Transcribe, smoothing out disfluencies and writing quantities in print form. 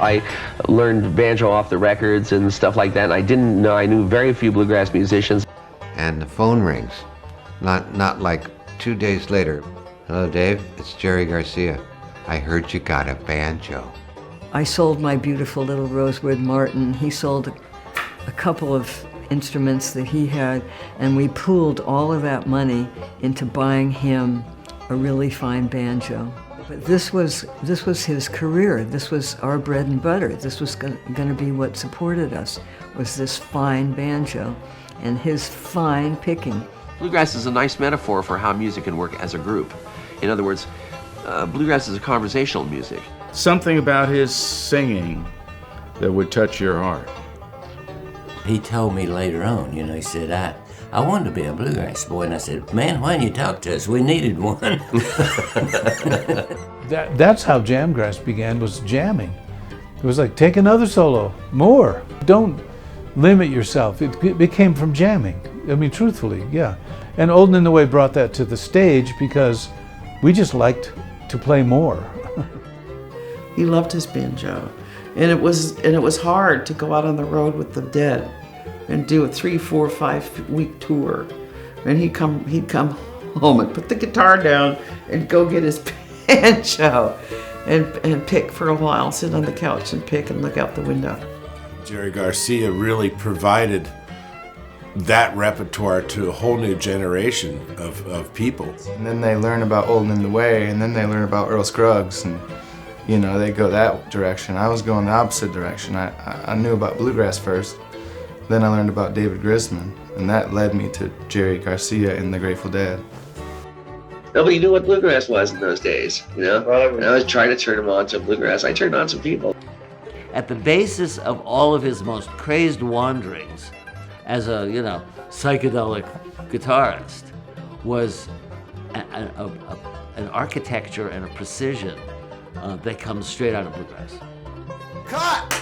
I learned banjo off the records and stuff like that. And I didn't know, I knew very few bluegrass musicians. And the phone rings, not like 2 days later. Hello, Dave, it's Jerry Garcia. I heard you got a banjo. I sold my beautiful little Rosewood Martin. He sold a couple of instruments that he had, and we pooled all of that money into buying him a really fine banjo. But this was his career. This was our bread and butter. This was going to be what supported us, was this fine banjo and his fine picking. Bluegrass is a nice metaphor for how music can work as a group. In other words, bluegrass is a conversational music. Something about his singing that would touch your heart. He told me later on, he said, I wanted to be a bluegrass boy, and I said, man, why didn't you talk to us? We needed one. That's how Jamgrass began, was jamming. It was like, take another solo, more. Don't limit yourself. It came from jamming. I mean, truthfully, yeah. And Old and in the Way brought that to the stage because we just liked to play more. He loved his banjo. And it was hard to go out on the road with the Dead and do a 3, 4, 5 week tour. And he'd come home and put the guitar down and go get his banjo and pick for a while, sit on the couch and pick and look out the window. Jerry Garcia really provided that repertoire to a whole new generation of people. And then they learn about Old and in the Way, and then they learn about Earl Scruggs, and they go that direction. I was going the opposite direction. I knew about bluegrass first, then I learned about David Grisman, and that led me to Jerry Garcia and the Grateful Dead. Nobody knew what bluegrass was in those days, And I was trying to turn them on to bluegrass. I turned on some people. At the basis of all of his most crazed wanderings as a, psychedelic guitarist was an architecture and a precision that comes straight out of bluegrass. Cut!